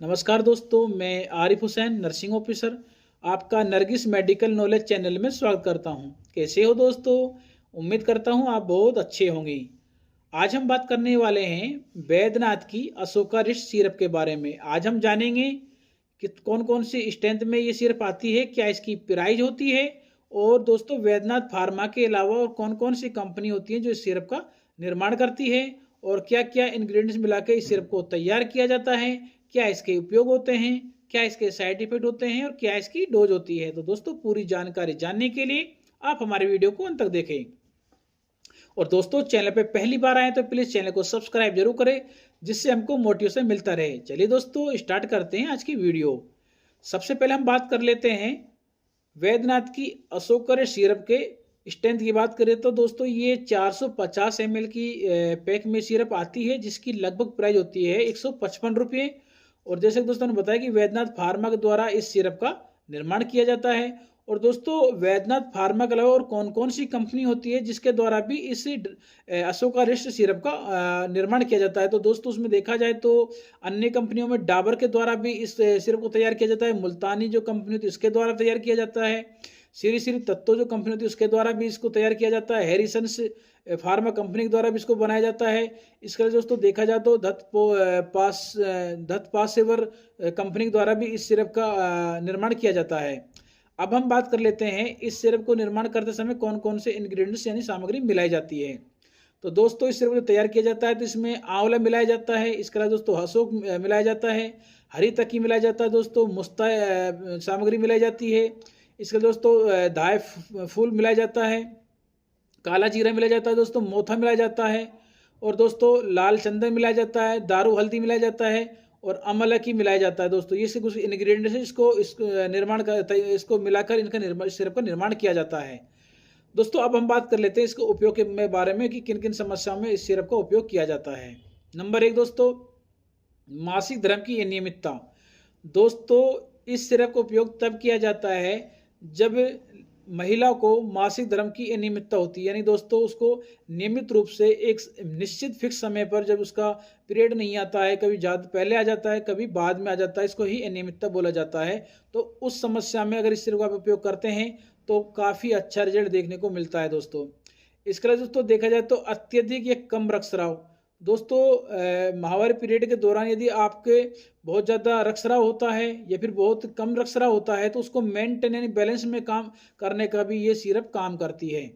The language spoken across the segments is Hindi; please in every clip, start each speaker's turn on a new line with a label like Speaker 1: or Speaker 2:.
Speaker 1: नमस्कार दोस्तों, मैं आरिफ हुसैन नर्सिंग ऑफिसर आपका नरगिस मेडिकल नॉलेज चैनल में स्वागत करता हूं। कैसे हो दोस्तों? उम्मीद करता हूं आप बहुत अच्छे होंगे। आज हम बात करने वाले हैं बैद्यनाथ की अशोका रिस्ट सिरप के बारे में। आज हम जानेंगे कि कौन कौन सी स्ट्रेंथ में ये सिरप आती है, क्या इसकी प्राइस होती है, और दोस्तों बैद्यनाथ फार्मा के अलावा और कौन कौन सी कंपनी होती है जो इस सिरप का निर्माण करती है, और क्या क्या इंग्रेडिएंट्स मिला के इस सिरप को तैयार किया जाता है, क्या इसके उपयोग होते हैं, क्या इसके साइड इफेक्ट होते हैं, और क्या इसकी डोज होती है। तो दोस्तों पूरी जानकारी जानने के लिए आप हमारे वीडियो को अंत तक देखें। और दोस्तों चैनल पे पहली बार आए तो प्लीज चैनल को सब्सक्राइब जरूर करें, जिससे हमको मोटिवेशन मिलता रहे। चलिए दोस्तों स्टार्ट करते हैं आज की वीडियो। सबसे पहले हम बात कर लेते हैं बैद्यनाथ की अशोका सिरप के स्ट्रेंथ की। बात करें तो दोस्तों ये 450 ml की पैक में सिरप आती है, जिसकी लगभग प्राइस होती है 155 रुपये। और जैसे दोस्तों ने बताया कि बैद्यनाथ फार्मा के द्वारा इस सिरप का निर्माण किया जाता है। और दोस्तों बैद्यनाथ फार्मा के अलावा और कौन कौन सी कंपनी होती है जिसके द्वारा भी इस अशोका रिस्ट सिरप का निर्माण किया जाता है, तो दोस्तों उसमें देखा जाए तो अन्य कंपनियों में डाबर के द्वारा भी इस सिरप को तैयार किया जाता है। मुल्तानी जो कंपनी होती है उसके द्वारा तैयार किया जाता है। श्री श्री तत्तो जो कंपनी होती है उसके द्वारा भी इसको तैयार किया जाता है। हैरिसन्स फार्मा कंपनी के द्वारा भी इसको बनाया जाता है। इसके लिए दोस्तों देखा जाए तो धत पासेवर कंपनी के द्वारा भी इस सिरप का निर्माण किया जाता है। अब हम बात कर लेते हैं इस सिरप को निर्माण करते समय कौन कौन से इंग्रेडिएंट्स यानी सामग्री मिलाई जाती है। तो दोस्तों इस सिरप को तैयार किया जाता है तो इसमें आंवला मिलाया जाता है, इसके अलावा दोस्तों अशोक मिलाया जाता है, हरी तकी मिलाया जाता है, दोस्तों मुस्ता सामग्री मिलाई जाती है। इसके दोस्तों धाय फूल मिलाया जाता है, काला जीरा मिलाया जाता है, दोस्तों मोथा मिलाया जाता है, और दोस्तों लाल चंदन मिलाया जाता है, दारू हल्दी मिलाया जाता है, और अमलकी मिलाया जाता है। दोस्तों ये से कुछ इंग्रेडिएंट्स है, इसको मिलाकर इनका सिरप का निर्माण किया जाता है। दोस्तों अब हम बात कर लेते हैं इसके उपयोग के बारे में कि किन किन समस्याओं में इस सिरप का उपयोग किया जाता है। नंबर 1 दोस्तों, मासिक धर्म की अनियमितता। दोस्तों इस सिरप का उपयोग तब किया जाता है जब महिला को मासिक धर्म की अनियमितता होती है, यानी दोस्तों उसको नियमित रूप से एक निश्चित फिक्स समय पर जब उसका पीरियड नहीं आता है, कभी ज़्यादा पहले आ जाता है कभी बाद में आ जाता है, इसको ही अनियमितता बोला जाता है। तो उस समस्या में अगर इस सिरप का आप उपयोग करते हैं तो काफ़ी अच्छा रिजल्ट देखने को मिलता है। दोस्तों इसके अलावा दोस्तों देखा जाए तो अत्यधिक या कम रक्तस्राव। दोस्तों माहवारी पीरियड के दौरान यदि आपके बहुत ज़्यादा रक्तस्राव होता है या फिर बहुत कम रक्तस्राव होता है तो उसको मेंटेन यानी बैलेंस में काम करने का भी ये सिरप काम करती है।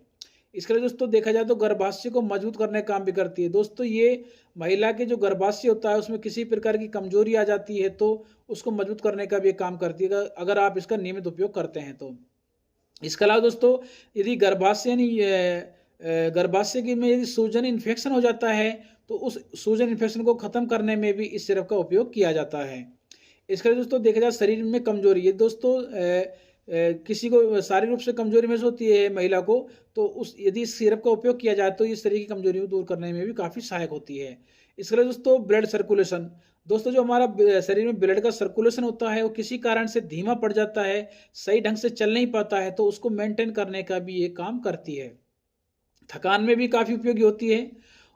Speaker 1: इसके लिए दोस्तों देखा जाए तो गर्भाशय को मजबूत करने का काम भी करती है। दोस्तों ये महिला के जो गर्भाशय होता है उसमें किसी प्रकार की कमजोरी आ जाती है तो उसको मजबूत करने का भी काम करती है, अगर आप इसका नियमित उपयोग करते हैं तो। इसके अलावा दोस्तों यदि गर्भाशय यानी गर्भाशय की में यदि सूजन इन्फेक्शन हो जाता है तो उस सूजन इन्फेक्शन को खत्म करने में भी इस सिरप का उपयोग किया जाता है। इसके लिए दोस्तों देखा जाए शरीर में कमजोरी, ये दोस्तों किसी को शारीरिक रूप से कमजोरी महसूस होती है महिला को, तो उस यदि इस सिरप का उपयोग किया जाए तो इस तरह की कमजोरी को दूर करने में भी काफ़ी सहायक होती है। इसके लिए दोस्तों ब्लड सर्कुलेशन। दोस्तों जो हमारा शरीर में ब्लड का सर्कुलेशन होता है वो किसी कारण से धीमा पड़ जाता है, सही ढंग से चल नहीं पाता है, तो उसको मेंटेन करने का भी ये काम करती है। थकान में भी काफ़ी उपयोगी होती है।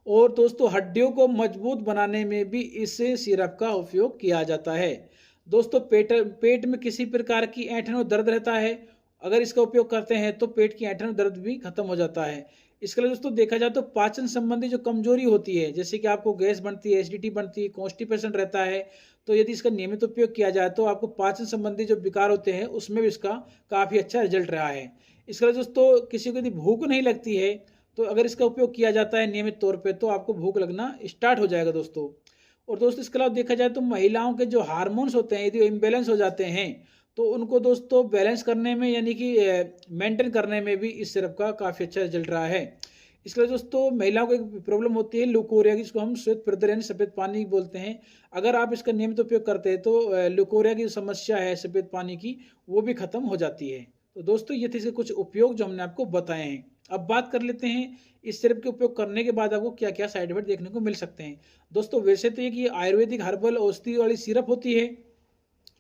Speaker 1: और दोस्तों हड्डियों को मजबूत बनाने में भी इस सिरप का उपयोग किया जाता है। दोस्तों पेट में किसी प्रकार की ऐंठन और दर्द रहता है, अगर इसका उपयोग करते हैं तो पेट की ऐंठन और दर्द भी खत्म हो जाता है। इसके लिए दोस्तों देखा जाए तो पाचन संबंधी जो कमजोरी होती है, जैसे कि आपको गैस बनती है, एसिडिटी बनती है, कॉन्स्टिपेशन रहता है, तो यदि इसका नियमित उपयोग किया जाए तो आपको पाचन संबंधी जो विकार होते हैं उसमें भी इसका काफ़ी अच्छा रिजल्ट रहा है। इसके लिए दोस्तों किसी को यदि भूख नहीं लगती है तो अगर इसका उपयोग किया जाता है नियमित तौर पे तो आपको भूख लगना स्टार्ट हो जाएगा दोस्तों। और दोस्तों इसके अलावा देखा जाए तो महिलाओं के जो हार्मोन्स होते हैं यदि इम्बैलेंस हो जाते हैं तो उनको दोस्तों बैलेंस करने में यानी कि मेंटेन करने में भी इस सिरप का काफ़ी अच्छा रिजल्ट रहा है। इसके लिए दोस्तों महिलाओं को एक प्रॉब्लम होती है लुकोरिया की, जिसको हम श्वेत प्रदर यानी सफ़ेद पानी बोलते हैं। अगर आप इसका नियमित उपयोग करते हैं तो लुकोरिया की समस्या है सफ़ेद पानी की वो भी खत्म हो जाती है। तो दोस्तों ये थे इसके कुछ उपयोग जो हमने आपको बताए हैं। अब बात कर लेते हैं इस सिरप के उपयोग करने के बाद आपको क्या क्या साइड इफेक्ट देखने को मिल सकते हैं। दोस्तों वैसे तो ये कि आयुर्वेदिक हर्बल औषधि वाली सिरप होती है,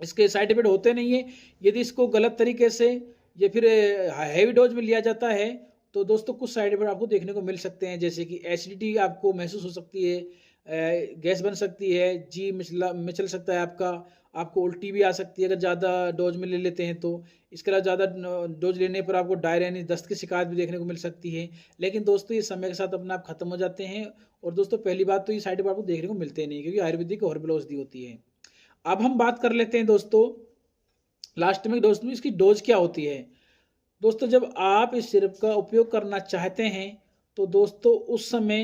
Speaker 1: इसके साइड इफेक्ट होते नहीं है। यदि इसको गलत तरीके से या फिर हैवी डोज में लिया जाता है तो दोस्तों कुछ साइड इफेक्ट आपको देखने को मिल सकते हैं, जैसे कि एसिडिटी आपको महसूस हो सकती है, गैस बन सकती है, जी मिचल सकता है आपको उल्टी भी आ सकती है अगर ज़्यादा डोज में ले लेते हैं तो। इसके अलावा ज़्यादा डोज लेने पर आपको डायरिया यानी दस्त की शिकायत भी देखने को मिल सकती है। लेकिन दोस्तों ये समय के साथ अपने आप खत्म हो जाते हैं और दोस्तों पहली बात तो ये साइड इफेक्ट आपको देखने को मिलते नहीं क्योंकि आयुर्वेदिक हर्बल औषधि होती है। अब हम बात कर लेते हैं दोस्तों लास्ट में दोस्तों इसकी डोज क्या होती है। दोस्तों जब आप इस सिरप का उपयोग करना चाहते हैं तो दोस्तों उस समय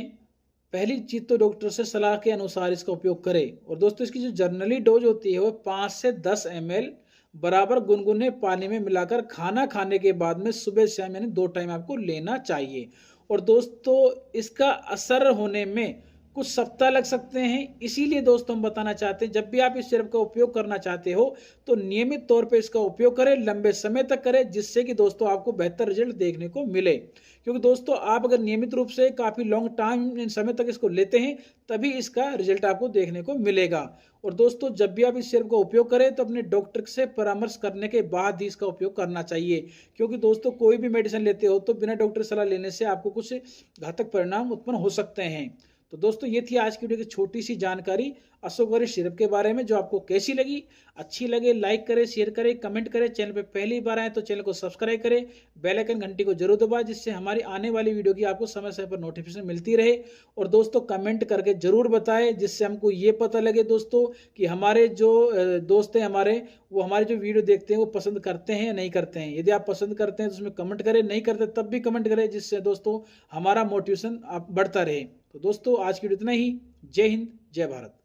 Speaker 1: पहली चीज तो डॉक्टर से सलाह के अनुसार इसका उपयोग करें। और दोस्तों इसकी जो जर्नली डोज होती है वो 5 से 10 ml बराबर गुनगुने पानी में मिलाकर खाना खाने के बाद में सुबह शाम यानी 2 टाइम आपको लेना चाहिए। और दोस्तों इसका असर होने में कुछ सप्ताह लग सकते हैं, इसीलिए दोस्तों हम बताना चाहते हैं जब भी आप इस सिरप का उपयोग करना चाहते हो तो नियमित तौर पे इसका उपयोग करें, लंबे समय तक करें, जिससे कि दोस्तों आपको बेहतर रिजल्ट देखने को मिले। क्योंकि दोस्तों आप अगर नियमित रूप से काफ़ी लॉन्ग टाइम समय तक इसको लेते हैं तभी इसका रिजल्ट आपको देखने को मिलेगा। और दोस्तों जब भी आप इस सिरप का उपयोग करें तो अपने डॉक्टर से परामर्श करने के बाद ही इसका उपयोग करना चाहिए। क्योंकि दोस्तों कोई भी मेडिसिन लेते हो तो बिना डॉक्टर सलाह लेने से आपको कुछ घातक परिणाम उत्पन्न हो सकते हैं। तो दोस्तों ये थी आज की वीडियो की छोटी सी जानकारी अशोक सिरप के बारे में, जो आपको कैसी लगी। अच्छी लगे लाइक करें, शेयर करें, कमेंट करें। चैनल पे पहली बार आए तो चैनल को सब्सक्राइब करें, बेल आइकन घंटी को जरूर दबाएं जिससे हमारी आने वाली वीडियो की आपको समय समय पर नोटिफिकेशन मिलती रहे। और दोस्तों कमेंट करके जरूर बताएं जिससे हमको ये पता लगे दोस्तों कि हमारे जो दोस्त हैं वो हमारे जो वीडियो देखते हैं वो पसंद करते हैं या नहीं करते हैं। यदि आप पसंद करते हैं तो उसमें कमेंट करें, नहीं करते तब भी कमेंट करें, जिससे दोस्तों हमारा मोटिवेशन बढ़ता रहे। तो दोस्तों आज की वीडियो इतना ही। जय हिंद, जय भारत।